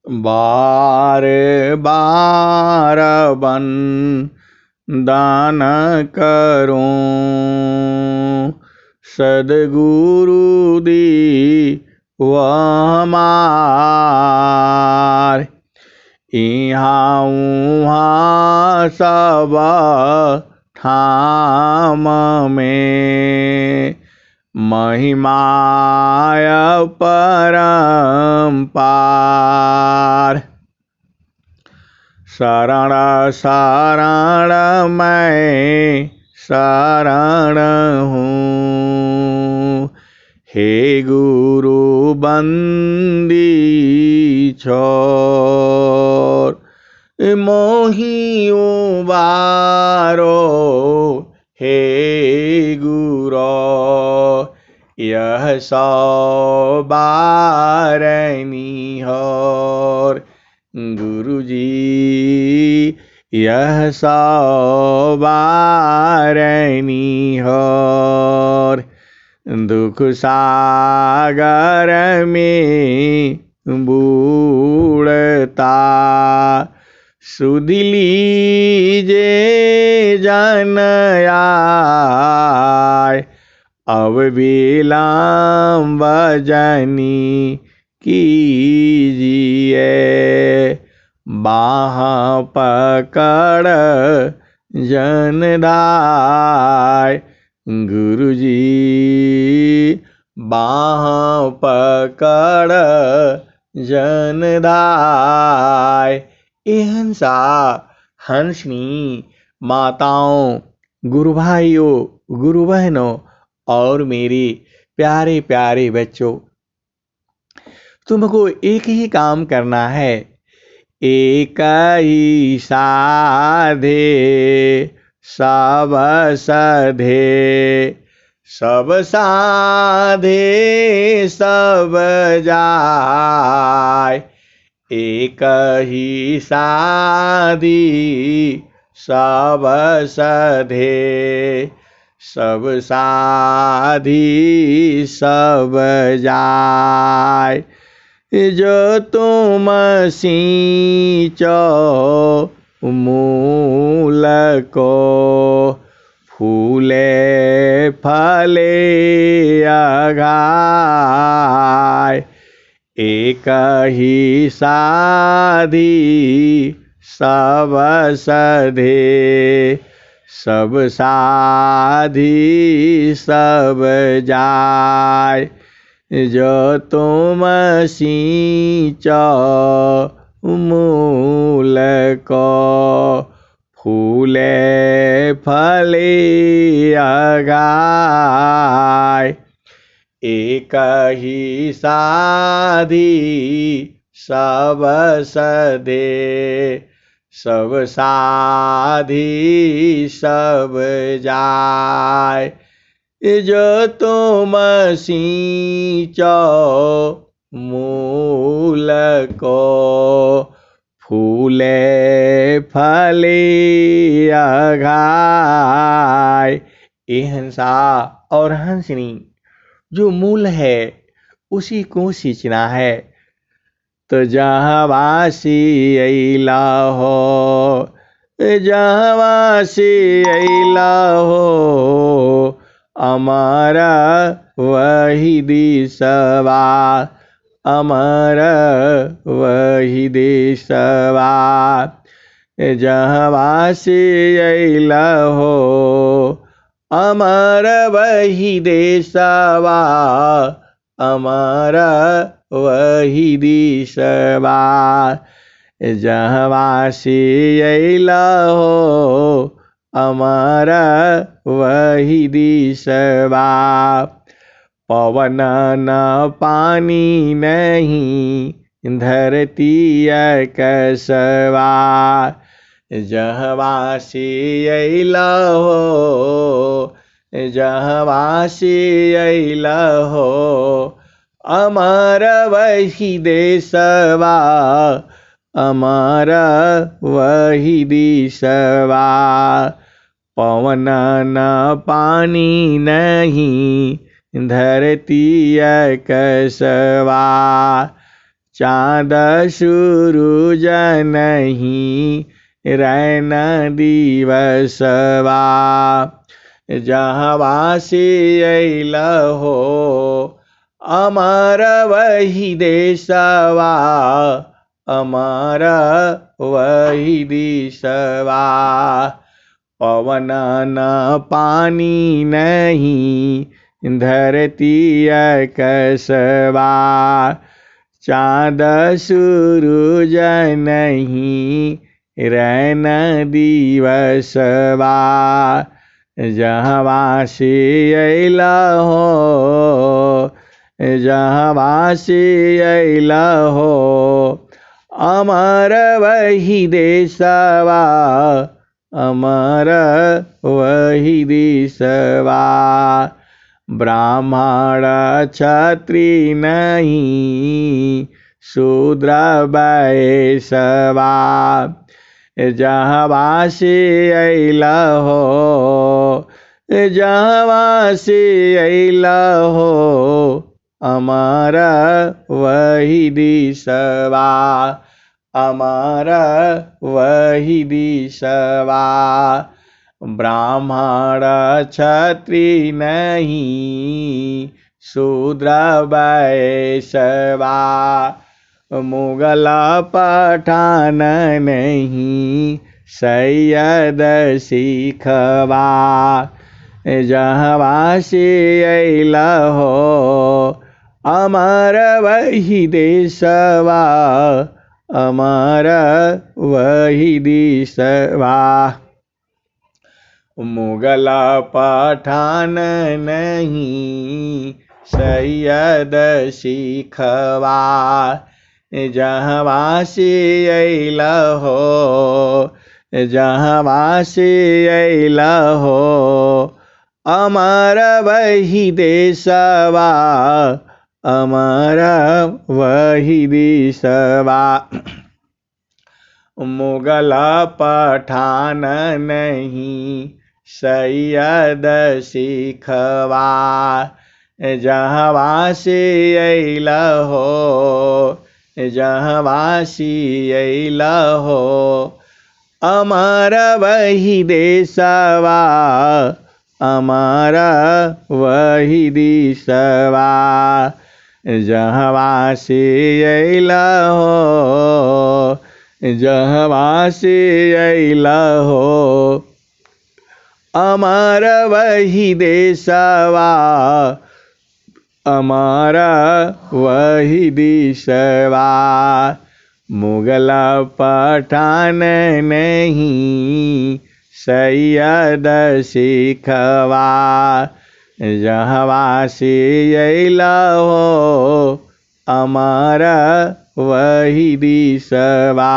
बार बार बन दान करूं, सदगुरु दी वह मार। इहाँ उहाँ सब ठाम में महिमाय परम्पार। शरण शरण मैं शरण हूँ, हे गुरु बंदी छोर। मोहि उबारो हे गुरो, यह सौ बारनी होर। गुरुजी यह सौ बारनी होर। दुख सागर में बूढ़ता, सुध लीजे जन आय। अब विलम्ब जनी कीजिए, बाह पकड़ जन दाय। गुरुजी बाह पकड़ जन दाय। ए हंसा हंसनी माताओं, गुरु भाइयों, गुरु बहनों और मेरे प्यारे प्यारे बच्चों, तुमको एक ही काम करना है। एक ही साधे सब सधे, सब साधे सब जाय। एक ही साधी सब सधे, सब साधी सब जाय। जो तुम सींचो मूल को, फूले फले अघाय। एक ही साधी सब सधे, सब साधी सब जाय। जो तुम सींचो मूल को, फूले फले अघाय। एक ही साधी सब सधे, सब साधी सब जाय। जो तुम सींचो मूल को, फूले फले अघाय। ए हंसा और हंसनी, जो मूल है उसी को सींचना है। तो जहाँ वासी अइला हो, जहाँ वासी अइला हो, अमर वही दिसवा, अमर वही दिसवा। जहाँ वासी अइला हो, अमर वही देशवा, अमर वही दिसवा। जहाँ वासी अइला हो, अमर वही दिसवा। पवन न पानी नहीं, धरती कसवा। जहाँ वासी अइला हो, जहाँ वासी अइला हो, अमर वही देशवा, अमर वही दिसवा। पवन न पानी नहीं, धरती कसवा। चाँद सूरुज नहीं रैन दिवसवा जहवा से अइल हो अमर वही देशवा अमर वही देशवा पवन न पानी नहीं धरती आकाशवा चाँद सूरुज नहीं रैन दिवसवा जहवा से अइल हो जहवा से अइल हो अमर वही देशवा अमर वही देशवा ब्राह्मण क्षत्रिय नहीं शूद्र वैश्यवा जहवा से अइल हो जहवा से अइल हो अमर वही देशवा अमर वही देशवा ब्राह्मण क्षत्रिय नहीं शूद्र वैश्यवा मुगल पठान नहीं सैयद सिखवा जहवा से अइल हो अमर वही देशवा अमर वही देशवा मुगल पठान नहीं सैयद सिखवा जहवा से अइल हो जहवा से अइल हो अमर वही देशवा अमर वही देशवा मुगल पठान नहीं सैयद सिखवा जहवा से अइल हो जहवा से अइल हो अमर वही देशवा अमर वही देशवा जहवा से अइल हो जहवा से अइल हो अमर वही देशवा अमर वही देशवा मुगल पठान नहीं सैयद सिखवा जहवा से अइल हो अमर वही देशवा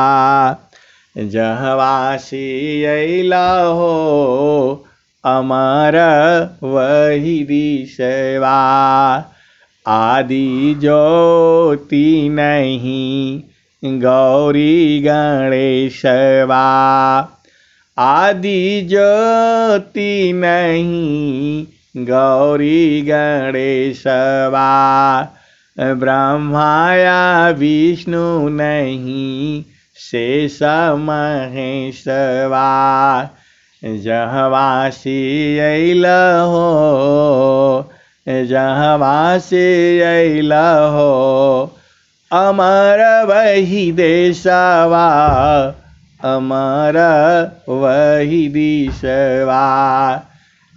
जहवा से अइल हो अमर वही देशवा आदि ज्योति नहीं गौरी गणेशवा आदि ज्योति नहीं गौरी गणेशवा ब्रह्माया विष्णु नहीं शेष महेशवा जहवा से अइल हो जहवा से अइल हो अमर वही देशवा अमर वही देशवा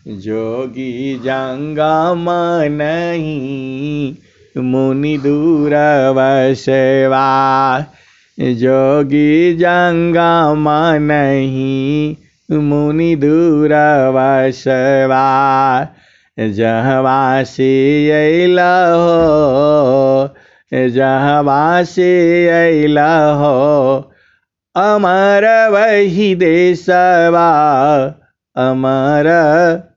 जोगी जंगम नहीं मुनि दूर वसवा जोगी जंगम नहीं मुनि दूर वसवा जहवा से अइल हो जहवा से अइल हो अमर वही देशवा अमर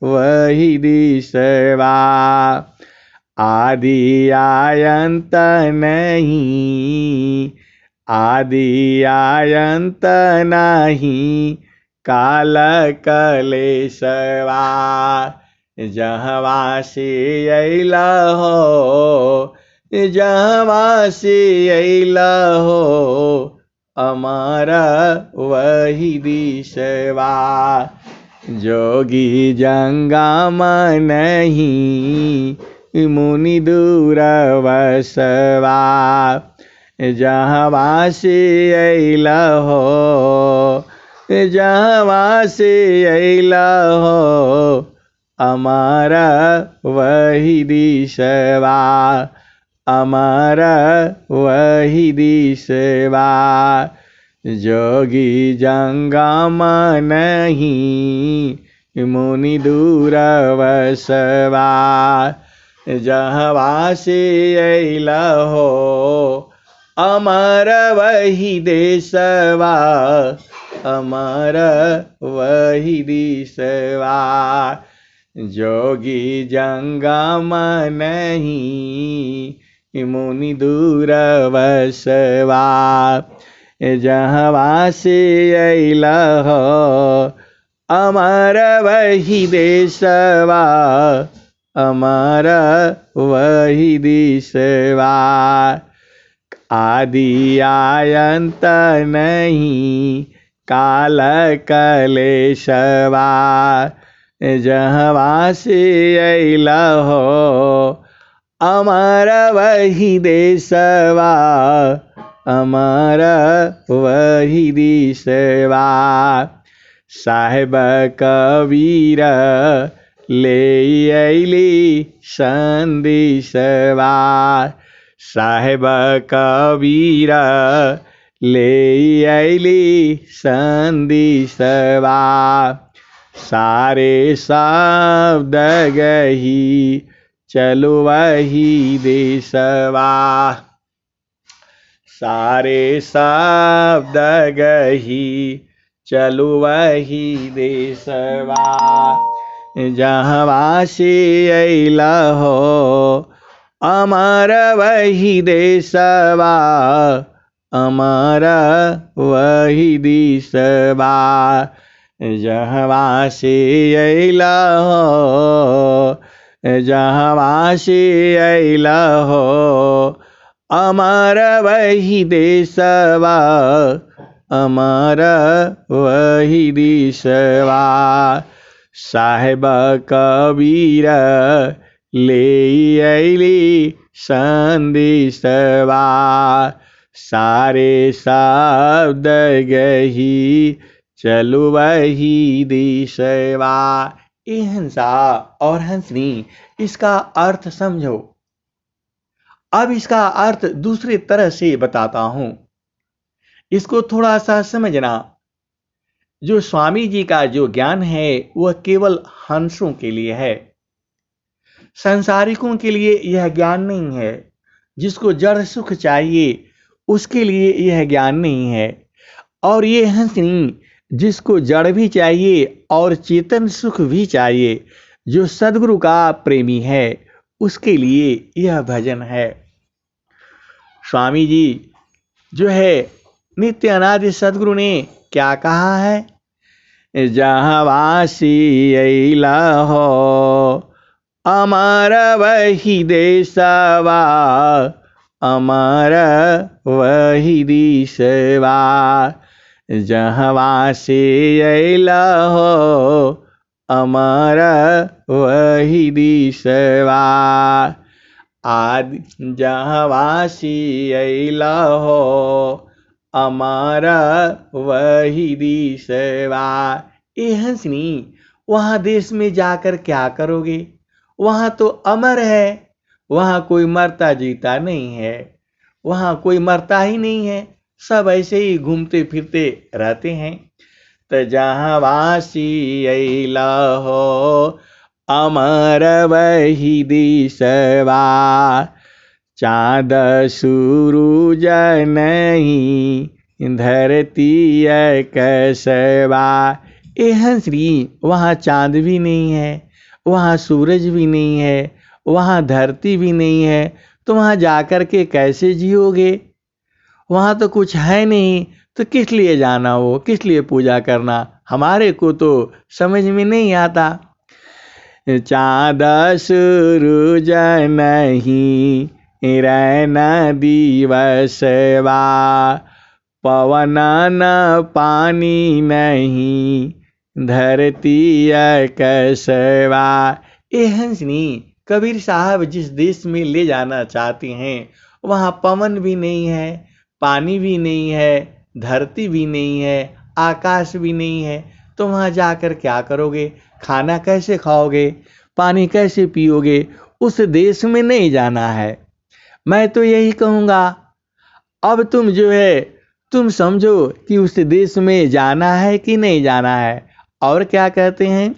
वही देशवा आदि आयंत नहीं आदि आयंत नहीं काल कलेशवा जहवा से अइल हो जहाँ से अइला हो हमारा वही दिशवा। जोगी जंगम नहीं मुनि दूर वसवा। जहाँ से अइला हो जहाँ से अइला हो हमारा वही दिशवा। हमारा वही दिशवा। जोगी जंगम नहीं मुनि दूर वसवा। जहाँ से अइला हो हमारा वही देशवा। हमारा वही दिशवा। जोगी जंगम नहीं मुनि दूर वसवा। जहाँ से अइला हो हमारा वही देशवा। हमारा वही दिशवा। आदि आयंत नहीं काल कलेशवा। जहाँ से अइला हो हमारा वही देशवा। हमारा वही दिशवा। साहेब कबीर ले अइली संदेशवा। साहेब कबीर ले अइली संदेशवा। सारे शब्द गही चलो वही देशवा। सारे शब्द गही चलो वही देशवा। जहाँ से अइला हो हमारा वही देशवा। हमारा वही दिशवा। जहाँ से अइला हो जहाँ से अइला हो हमारा वही देशवा। हमारा वही दिशवा। साहेब कबीर ले अइली संदेशवा। सारे शब्द गही चलो वही दिशवा। ये हंसा और हंसनी, इसका अर्थ समझो। अब इसका अर्थ दूसरी तरह से बताता हूं, इसको थोड़ा सा समझना। जो स्वामी जी का जो ज्ञान है वह केवल हंसों के लिए है, संसारिकों के लिए यह ज्ञान नहीं है। जिसको जड़ सुख चाहिए उसके लिए यह ज्ञान नहीं है। और ये हंसनी जिसको जड़ भी चाहिए और चेतन सुख भी चाहिए, जो सद्गुरु का प्रेमी है, उसके लिए यह भजन है। स्वामी जी जो है नित्य अनादि सद्गुरु ने क्या कहा है? जहाँ वासी अइला हो हमारा वही देशवा। हमारा वही दिशवा। जहाँ से अइला हो हमारा वही दिशवा। आदि जहाँ से अइला हो हमारा वही दिशवा। ए हंसनी, वहाँ देश में जाकर क्या करोगे? वहाँ तो अमर है, वहाँ कोई मरता जीता नहीं है, वहाँ कोई मरता ही नहीं है, सब ऐसे ही घूमते फिरते रहते हैं। तो जहाँ वासी अइला हो अमर वही दिशवा। चाँद सूरज नहीं धरती कसवा। ए हंसरी, वहाँ चाँद भी नहीं है, वहाँ सूरज भी नहीं है, वहाँ धरती भी नहीं है, तो वहाँ जाकर के कैसे जियोगे? वहाँ तो कुछ है नहीं, तो किस लिए जाना हो, किस लिए पूजा करना? हमारे को तो समझ में नहीं आता। चाँद सूरज नहीं रहना दिवसवा, पवन न पानी नहीं, धरती कसवा। ए हंसनी, कबीर साहब जिस देश में ले जाना चाहते हैं वहाँ पवन भी नहीं है, पानी भी नहीं है, धरती भी नहीं है, आकाश भी नहीं है, तो वहाँ जाकर क्या करोगे? खाना कैसे खाओगे? पानी कैसे पियोगे? उस देश में नहीं जाना है। मैं तो यही कहूँगा, अब तुम जो है तुम समझो कि उस देश में जाना है कि नहीं जाना है। और क्या कहते हैं?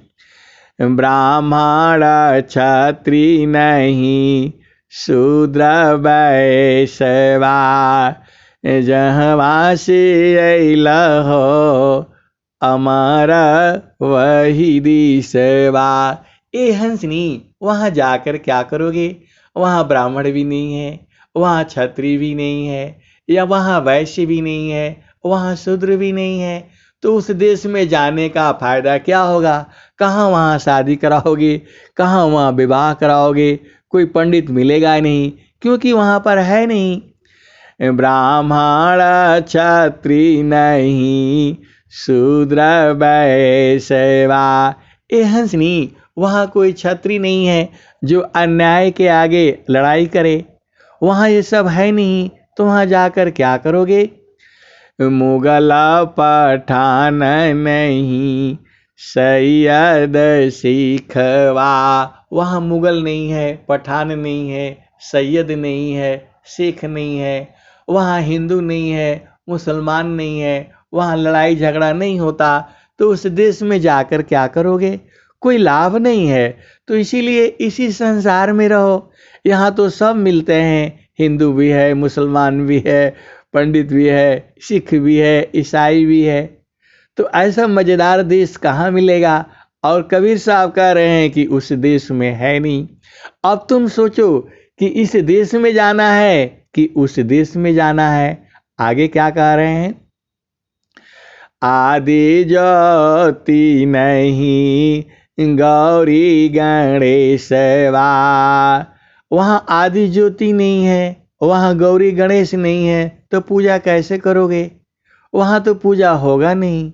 ब्राह्मण क्षत्रिय नहीं, शूद्र वैश्यवा, जहवा से अइला हो, अमर वही दिशवा। ए हंसनी, वहाँ जाकर क्या करोगे? वहाँ ब्राह्मण भी नहीं है, वहाँ क्षत्रिय भी नहीं है, या वहाँ वैश्य भी नहीं है, वहाँ शूद्र भी नहीं है, तो उस देश में जाने का फायदा क्या होगा? कहाँ वहाँ शादी कराओगे? कहाँ वहाँ विवाह कराओगे? कोई पंडित मिलेगा नहीं, क्योंकि वहाँ पर है नहीं। ब्राह्मण क्षत्रिय नहीं, शूद्र वैश्यवा। ए हंसनी, वहाँ कोई क्षत्रिय नहीं है जो अन्याय के आगे लड़ाई करे, वहाँ ये सब है नहीं, तो वहाँ जाकर क्या करोगे? मुगल पठान नहीं, सैयद सिखवा। वहाँ मुगल नहीं है, पठान नहीं है, सैयद नहीं है, सिख नहीं है, वहाँ हिंदू नहीं है, मुसलमान नहीं है, वहाँ लड़ाई झगड़ा नहीं होता, तो उस देश में जाकर क्या करोगे? कोई लाभ नहीं है। तो इसीलिए इसी संसार में रहो। यहाँ तो सब मिलते हैं, हिंदू भी है, मुसलमान भी है, पंडित भी है, सिख भी है, ईसाई भी है। तो ऐसा मज़ेदार देश कहाँ मिलेगा? और कबीर साहब कह रहे हैं कि उस देश में है नहीं। अब तुम सोचो कि इस देश में जाना है कि उस देश में जाना है। आगे क्या कह रहे हैं? आदि ज्योति नहीं, गौरी गणेशवा। वहाँ आदि ज्योति नहीं है, वहाँ गौरी गणेश नहीं है, तो पूजा कैसे करोगे? वहाँ तो पूजा होगा नहीं।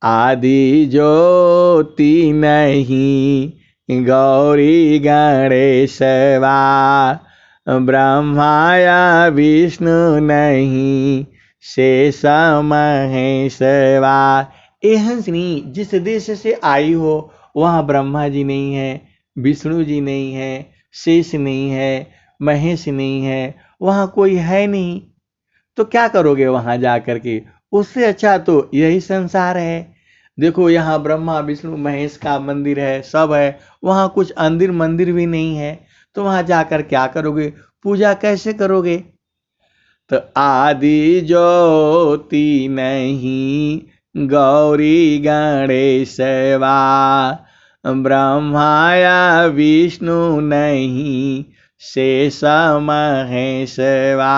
आदि ज्योति नहीं, गौरी गणेशवा, ब्रह्माया विष्णु नहीं, शेष महेशवा। ए हंसनी, जिस देश से आई हो वहाँ ब्रह्मा जी नहीं है, विष्णु जी नहीं है, शेष नहीं है, महेश नहीं है, वहाँ कोई है नहीं, तो क्या करोगे वहाँ जा कर के? उससे अच्छा तो यही संसार है। देखो, यहाँ ब्रह्मा विष्णु महेश का मंदिर है, सब है, वहाँ कुछ अंदिर मंदिर भी नहीं है, तो वहाँ जाकर क्या करोगे? पूजा कैसे करोगे? तो आदि ज्योति नहीं, गौरी गणेशवा, ब्रह्माया विष्णु नहीं, शेष महेशवा।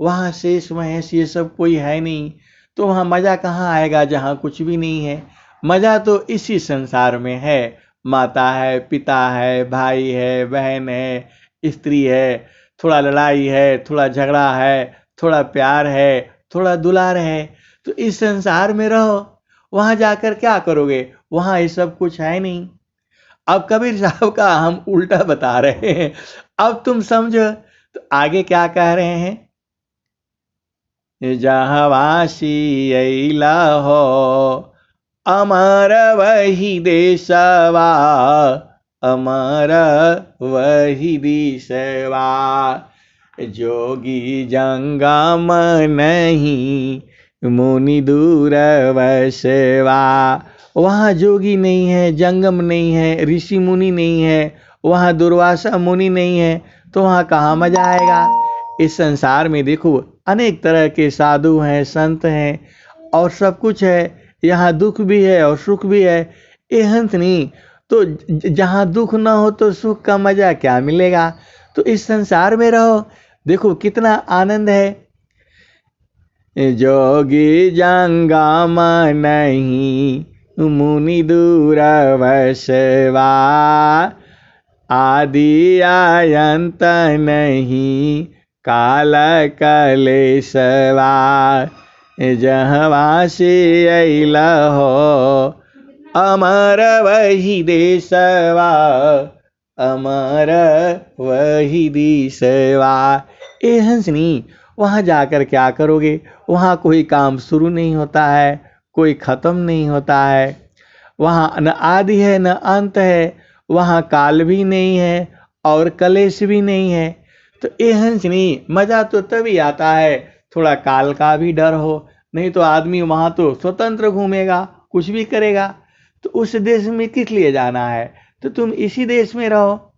वहाँ शेष महेश ये सब कोई है नहीं, तो वहाँ मज़ा कहाँ आएगा जहाँ कुछ भी नहीं है? मज़ा तो इसी संसार में है। माता है, पिता है, भाई है, बहन है, स्त्री है, थोड़ा लड़ाई है, थोड़ा झगड़ा है, थोड़ा प्यार है, थोड़ा दुलार है, तो इस संसार में रहो। वहाँ जाकर क्या करोगे? वहाँ ये सब कुछ है नहीं। अब कबीर साहब का हम उल्टा बता रहे हैं, अब तुम समझो। तो आगे क्या कह रहे हैं? जहवासी अइला हो, अमर वही देशवा, अमर वही दिशवा, जोगी जंगम नहीं, मुनि दूर वसवा। वहाँ जोगी नहीं है, जंगम नहीं है, ऋषि मुनि नहीं है, वहाँ दुर्वासा मुनि नहीं है, तो वहाँ कहाँ मजा आएगा? इस संसार में देखो अनेक तरह के साधु हैं, संत हैं, और सब कुछ है। यहाँ दुख भी है और सुख भी है। ये हंस नहीं, तो जहाँ दुख ना हो तो सुख का मजा क्या मिलेगा? तो इस संसार में रहो, देखो कितना आनंद है। जोगी जंगम नहीं, मुनि दूर वसवा, आदि आयंत नहीं काल कलेशवा, जहवा से अइल हो अमर वही देशवा, अमर वही देशवा। ए हंसनी, वहाँ जाकर क्या करोगे? वहाँ कोई काम शुरू नहीं होता है, कोई ख़त्म नहीं होता है। वहाँ न आदि है न अंत है, वहाँ काल भी नहीं है और कलेश भी नहीं है। तो ए हंसनी, मज़ा तो तभी आता है थोड़ा काल का भी डर हो, नहीं तो आदमी वहाँ तो स्वतंत्र घूमेगा, कुछ भी करेगा। तो उस देश में किस लिए जाना है? तो तुम इसी देश में रहो।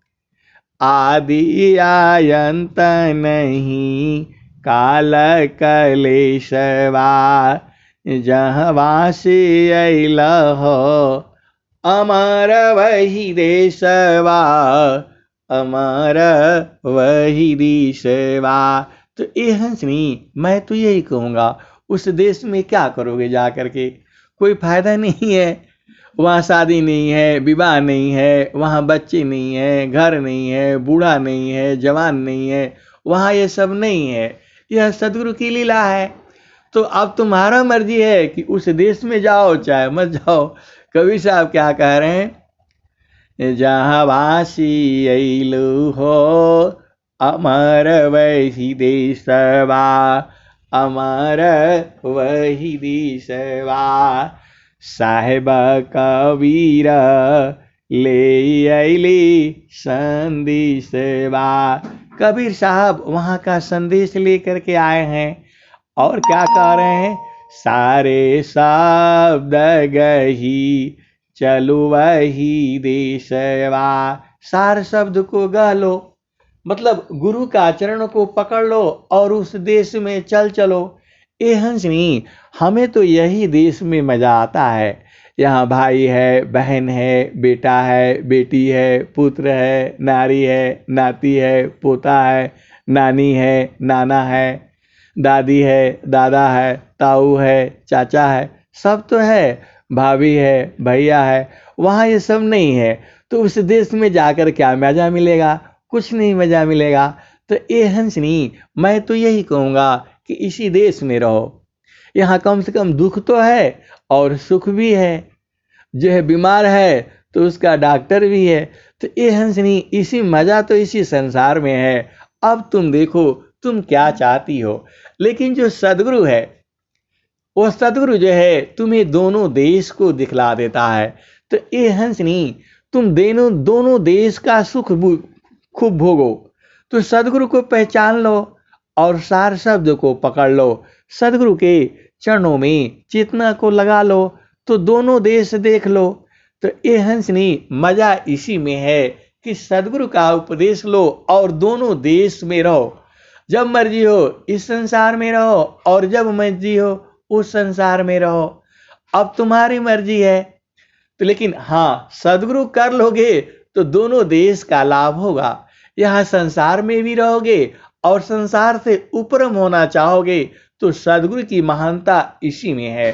आदि आयंत नहीं काल कलेशवा, जहवा से अइल हो अमर वही देशवा, अमर वही देशवा। तो ए हंसनी, मैं तो यही कहूँगा, उस देश में क्या करोगे जा कर के? कोई फायदा नहीं है। वहाँ शादी नहीं है, विवाह नहीं है, वहाँ बच्चे नहीं है, घर नहीं है, बूढ़ा नहीं है, जवान नहीं है, वहाँ ये सब नहीं है। यह सदगुरु की लीला है। तो अब तुम्हारा मर्जी है कि उस देश में जाओ चाहे मत जाओ। कबीर साहब क्या कह रहे हैं? जहाँ वासी अइलु हो अमर वही देशवा, अमर वही देशवा। साहेब कबीर ले अइली संदेशवा। कबीर साहब वहाँ का संदेश लेकर के आए हैं और क्या कह रहे हैं? सारे शब्द गही चलो वही देशवा। सार शब्द को गा लो, मतलब गुरु का चरण को पकड़ लो और उस देश में चल चलो। ए हंसनी, हमें तो यही देश में मज़ा आता है। यहाँ भाई है, बहन है, बेटा है, बेटी है, पुत्र है, नारी है, नाती है, पोता है, नानी है, नाना है, दादी है, दादा है, ताऊ है, चाचा है, सब तो है, भाभी है, भैया है। वहाँ ये सब नहीं है। तो उस देश में जाकर क्या मज़ा मिलेगा? कुछ नहीं मज़ा मिलेगा। तो ए हंसनी, मैं तो यही कहूँगा कि इसी देश में रहो। यहाँ कम से कम दुख तो है और सुख भी है। जो है बीमार है तो उसका डॉक्टर भी है। तो ये हंसनी, इसी मज़ा तो इसी संसार में है। अब तुम देखो तुम क्या चाहती हो। लेकिन जो सदगुरु है, वो सदगुरु जो है तुम्हें दोनों देश को दिखला देता है। तो ये हंसनी, तुम दोनों देश का सुख खूब भोगो। तो सदगुरु को पहचान लो और सार शब्द को पकड़ लो। सदगुरु के चरणों में चेतना को लगा लो तो दोनों देश देख लो। तो ये हंसनी, मज़ा इसी में है कि सदगुरु का उपदेश लो और दोनों देश में रहो। जब मर्जी हो इस संसार में रहो और जब मर्जी हो उस संसार में रहो। अब तुम्हारी मर्जी है। तो लेकिन हाँ, सदगुरु कर लोगे तो दोनों देश का लाभ होगा। यहाँ संसार में भी रहोगे और संसार से उपरम होना चाहोगे तो सदगुरु की महानता इसी में है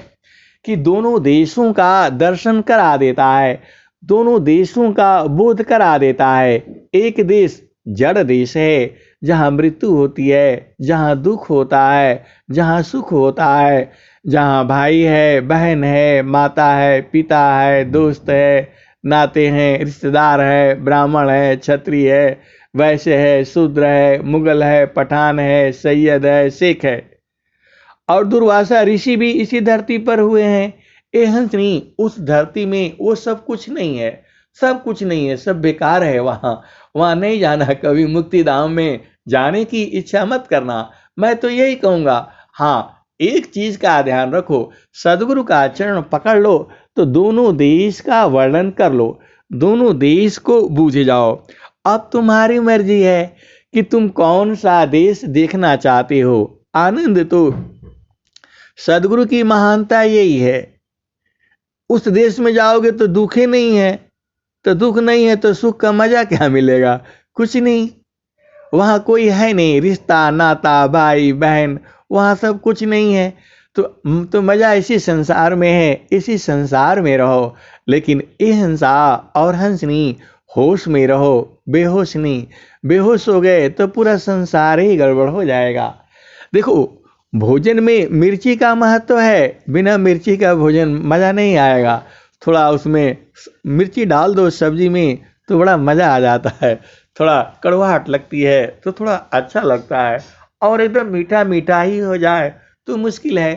कि दोनों देशों का दर्शन करा देता है, दोनों देशों का बोध करा देता है। एक देश जड़ देश है जहाँ मृत्यु होती है, जहाँ दुख होता है, जहाँ सुख होता है, जहाँ भाई है, बहन है, माता है, पिता है, दोस्त है, नाते हैं, रिश्तेदार है, ब्राह्मण है, क्षत्रिय है, वैश्य है, शूद्र है, मुगल है, पठान है, सैयद है, शेख है। और दुर्वासा ऋषि भी इसी धरती पर हुए हैं। ए हंसनी, उस धरती में वो सब कुछ नहीं है, सब कुछ नहीं है, सब बेकार है। वहाँ नहीं जाना। कभी मुक्ति धाम में जाने की इच्छा मत करना। मैं तो यही कहूँगा, हाँ, एक चीज़ का ध्यान रखो, सदगुरु का चरण पकड़ लो तो दोनों देश का वर्णन कर लो, दोनों देश को बूझे जाओ। अब तुम्हारी मर्जी है कि तुम कौन सा देश देखना चाहते हो। आनंद तो सदगुरु की महानता यही है। उस देश में जाओगे तो दुख ही नहीं है, तो दुख नहीं है तो सुख का मजा क्या मिलेगा? कुछ नहीं। वहाँ कोई है नहीं, रिश्ता नाता भाई बहन, वहाँ सब कुछ नहीं है। तो मजा इसी संसार में है, इसी संसार में रहो। लेकिन ए हंसा और हंसनी, होश में रहो, बेहोश नहीं। बेहोश हो गए तो पूरा संसार ही गड़बड़ हो जाएगा। देखो, भोजन में मिर्ची का महत्व है, बिना मिर्ची का भोजन मज़ा नहीं आएगा। थोड़ा उसमें मिर्ची डाल दो सब्जी में तो बड़ा मज़ा आ जाता है। थोड़ा कड़वाहट लगती है तो थोड़ा अच्छा लगता है, और एकदम मीठा मीठा ही हो जाए तो मुश्किल है।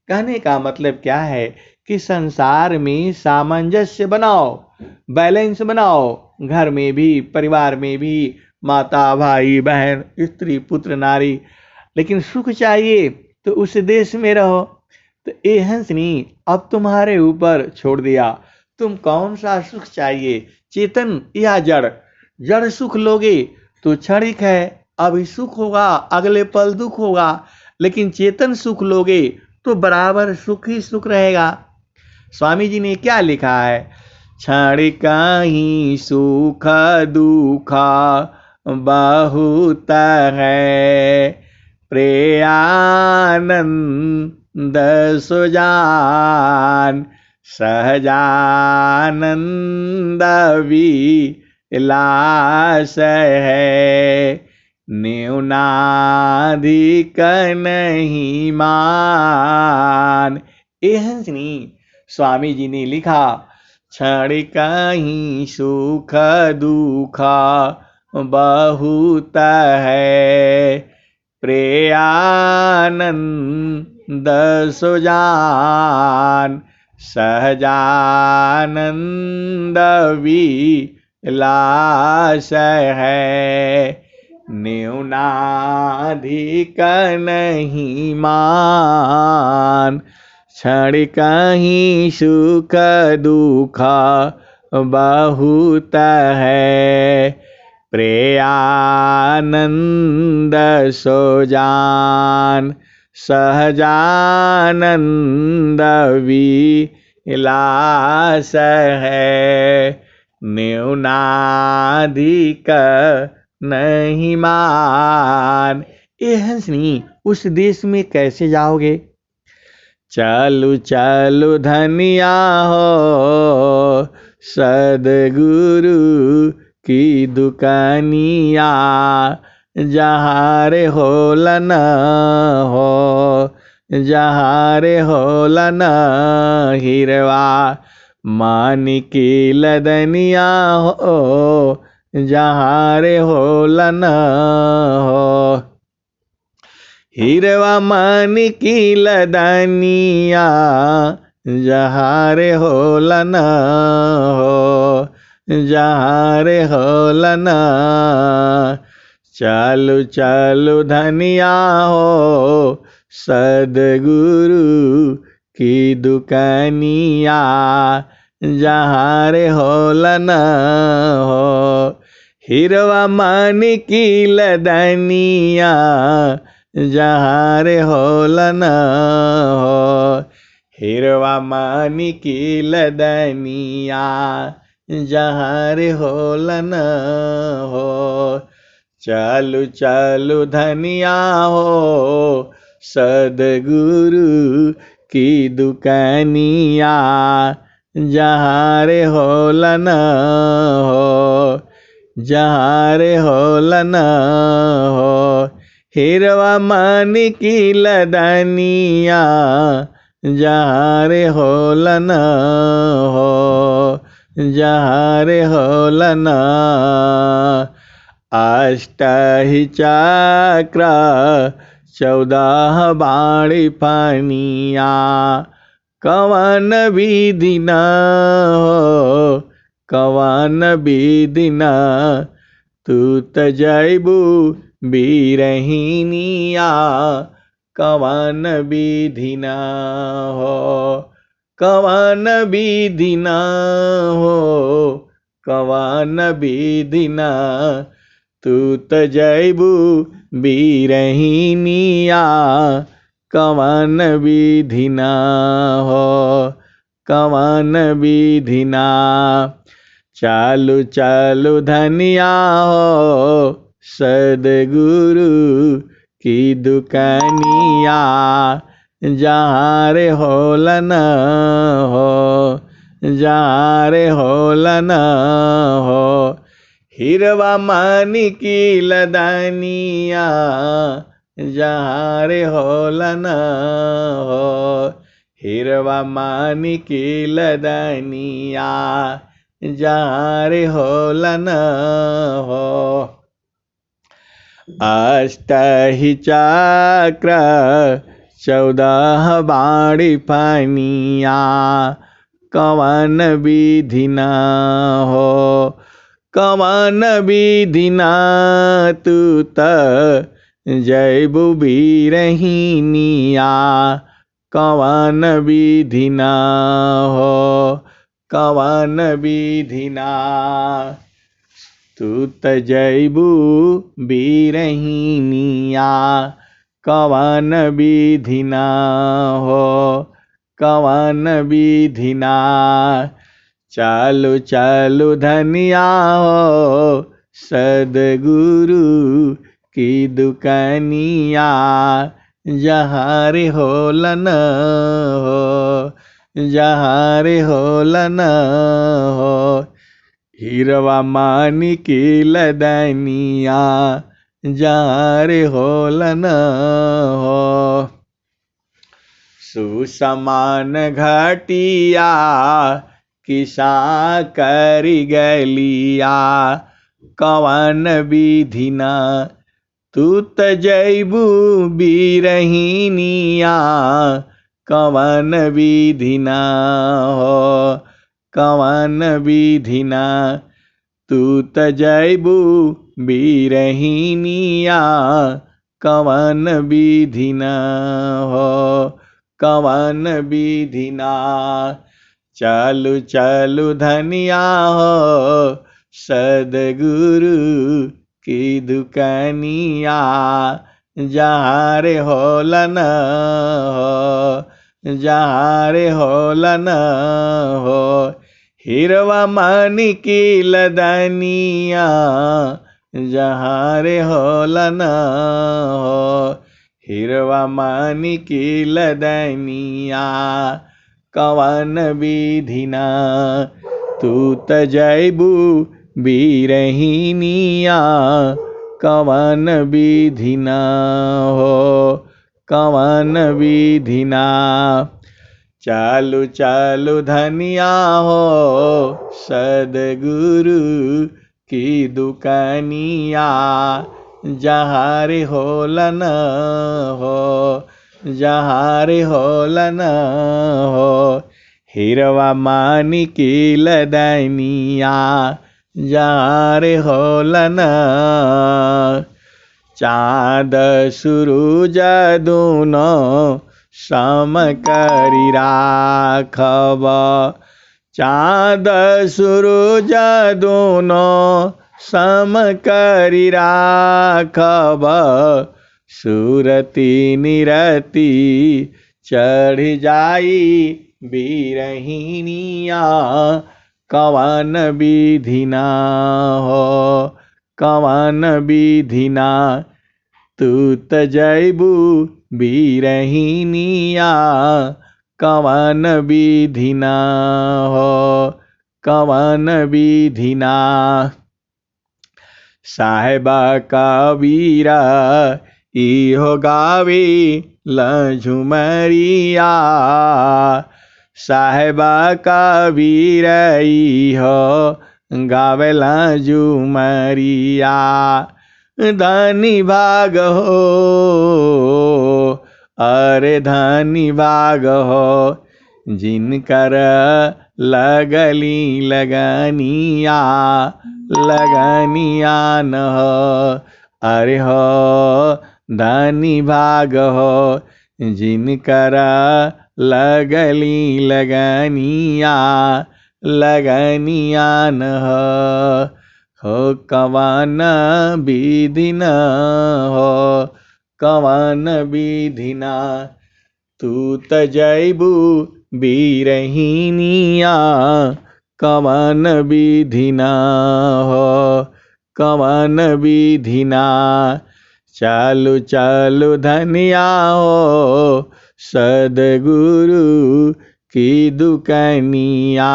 कहने का मतलब क्या है कि संसार में सामंजस्य बनाओ, बैलेंस बनाओ। घर में भी, परिवार में भी, माता, भाई, बहन, स्त्री, पुत्र, नारी। लेकिन सुख चाहिए तो उस देश में रहो। तो ए हंसनी, अब तुम्हारे ऊपर छोड़ दिया, तुम कौन सा सुख चाहिए, चेतन या जड़? जड़ सुख लोगे तो क्षणिक है, अभी सुख होगा, अगले पल दुख होगा। लेकिन चेतन सुख लोगे तो बराबर सुख ही सुख रहेगा। स्वामी जी ने क्या लिखा है? क्षणिक ही सुख दुख बहुत है, प्रेयानंद सुजान सहजानंद विलास है, न्यूनाधिक नहीं मान। ए हंसनी, स्वामी जी ने लिखा, क्षणिक ही सुख दुख बहुत है, प्रेयानंद सुजान सहजानंद विलास है, न्यूनाधिक नहीं मान। क्षणिक ही सुख दुख बहुत है, प्रेयानंद सुजान सहजानंद विलास है, न्यूनाधिक नहीं मान। ए हंसनी, उस देश में कैसे जाओगे? चलु चलु धनिया हो, सदगुरु की दुकानिया, जहाँ रे होलन हो, जहाँ रे होलन हिरवा, मानिकी लदनिया हो, जहाँ रे होलन हो, हिरवा मानिकी लदनिया, जहाँ रे होलन हो, जहाँ रे होलन। चलु चलु धनिया हो, सदगुरु की दुकानिया, जहाँ रे होलन हो, हिरवा मानिकी लदनिया, जहाँ रे होलन हो, हिरवा मानिकी लदनिया, जहाँ रे होलन हो। चलु चलु धनिया हो, सदगुरु की दुकानिया, जहाँ रे होलन हो, जहाँ रे होलन हो, हिरवा मानिकी लदनिया, जहाँ रे होलन हो, जहाँ रे होलन। अष्टहि चक्र 14 बाणी पानिया, कवन विधि न हो, कवन विधि न, तू त जैबू बीरहिनिया, कवन विधि न हो, कवन विधि न हो, कवन विधि न, तू त जैबू बीरहिनिया, कवन विधि न हो, कवन विधि न। चलु चलु धनिया हो, सदगुरु की दुकानिया, जहाँ रे होलन हो, जहाँ रे होलन हो, हिरवा मानिकी लदानिया जहाँ रे होलन हो। हिरवा मानिकी लदानिया जहाँ रे होलन हो। अष्टहि चक्र 14 बाणी पानिया कवन विधि न हो। कवन विधि न तू त जैबु बीरहिनिया कवन विधि न हो। कवन विधि न तू त जैबु बीरहिनिया कवन विधि न हो। कवन विधि न चालु चालु धनिया हो सदगुरु की दुकानिया जहाँ रे होलन हो। जहाँ रे होलन हो। हिरवा मानिकी लदानिया जहाँ रे होलन हो। सुसमान घटिया किसा करी गलिया कवन विधि न तू त जैबु बीरहिनिया कवन विधि न हो। कवन विधि न तू त जैबु बीरहिनिया कवन विधि न हो। कवन विधि न चालु चालु धनिया हो सदगुरु की दुकानिया जहाँ रे होलन हो। जहाँ रे होलन हो। हिरवा मानिकी लदानिया जहाँ रे होलन हो। हिरवा मानिकी लदानिया कवन विधि न तू त जैबु बीरहिनिया कवन विधि न हो। कवन विधि न चालु चालु धनिया हो सदगुरु की दुकानिया जहाँ रे होलन हो। जहाँ रे होलन हो। हिरवा मानिकी लदानिया जहाँ रे होलन। चाँद सूरज दूनो सम करी राखब। चाँद सूरज दूनो सम करी राखब। सुरति निरति चढ़ जाई बीरहिनिया कवन विधि न हो। कवन विधि न तू त जैबु बीरहिनिया कवन विधि न हो। कवन विधि न साहेबा कबीरा इहो गावे लझुमरिया। साहेबा कबीरा इहो गावे लझुमरिया। धनी भाग हो अरे धनी भाग हो जिनकर लगली लगनिया। लगनिया न हो अरे हो धनी भाग हो जिनकर लगली लगनिया। लगनिया न हो कवन विधि न हो। कवन विधि न तू त जैबु बीरहिनिया कवन विधि न हो। कवन विधि न चालु चालु धनिया हो सदगुरु की दुकानिया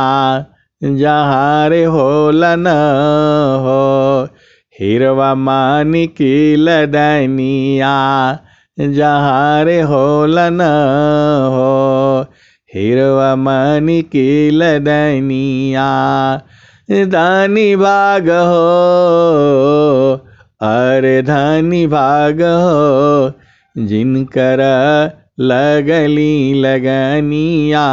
जहाँ रे होला न हो, हिरवा मानिकी लदनिया जहाँ रे होला न हो, हिरवा मानिकी लदनिया दानी भाग हो, अरे धनी भाग हो, जिनकर लगली लगनिया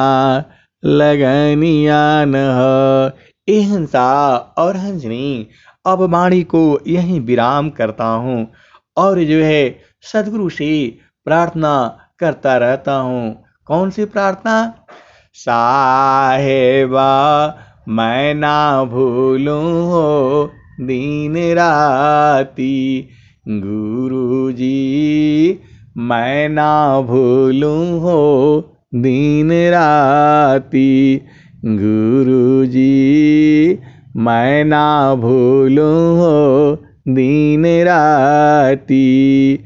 लगनिया न हो। ए हंसा और हंसनी, अब वाणी को यहीं विराम करता हूँ और जो है सदगुरु से प्रार्थना करता रहता हूँ। कौन सी प्रार्थना? साहेबा मैं ना भूलूं हो दिन राती, गुरुजी मैं ना भूलूं हो दिन राती, गुरुजी मैं ना भूलूं हो दिन राती।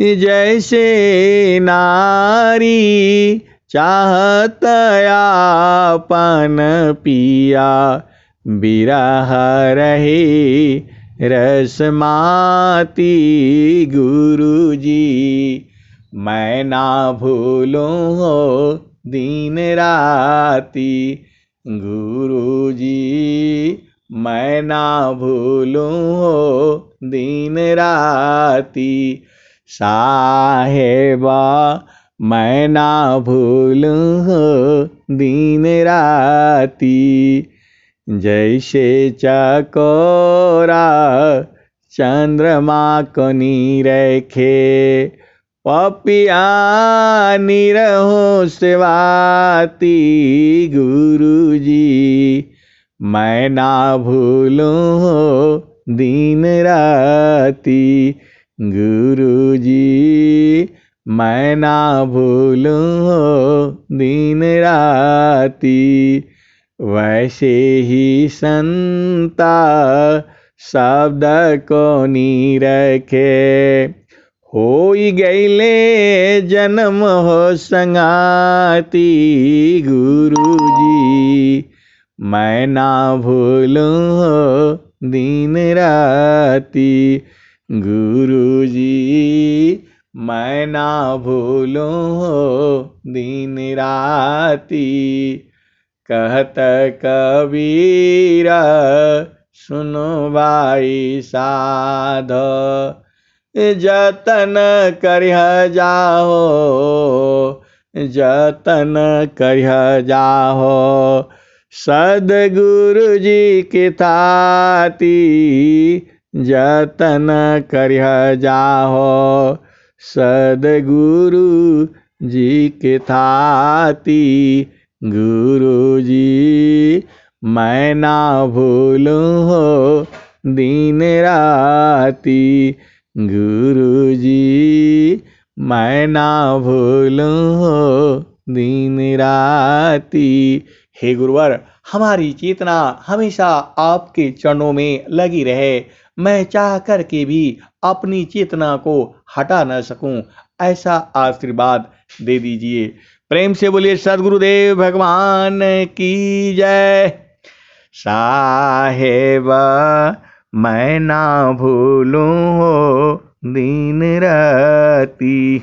जैसे नारी चाहत आपन पिया, बिरह रही रसमाती, गुरुजी मैं ना भूलूं हो दिन राती, गुरुजी मैं ना भूलूं हो दिन राती। साहेबा मैं ना भूलूं हो दिन राती, जैसे चकोरा चंद्रमा को नीरखे, पपिया निरहो सेवाती, गुरुजी मैं ना भूलूं हो दिन राती, गुरुजी मैं ना भूलूं हो दिन राती। वैसे ही संता शब्द को नीरखे, होई गईले जन्म हो संगाती, गुरुजी मैं ना भूलूं हो दिन राती, गुरुजी मैं ना भूलूं हो दिन राती। कहत कबीरा सुनो भाई साधो, जतन करिह जाहो, जतन करिह जाहो, सद्गुरु जी की थाती, जतन करिह जाहो, सद्गुरु जी की थाती, गुरुजी मैं ना भूलूं हो दिन राती, गुरुजी मैं ना भूलूं हो दिन राती। हे गुरुवर, हमारी चेतना हमेशा आपके चरणों में लगी रहे। मैं चाह कर के भी अपनी चेतना को हटा न सकूं, ऐसा आशीर्वाद दे दीजिए। प्रेम से बोलिए सद्गुरुदेव भगवान की जय। साहेबा मैं ना भूलूं हो दिन राती।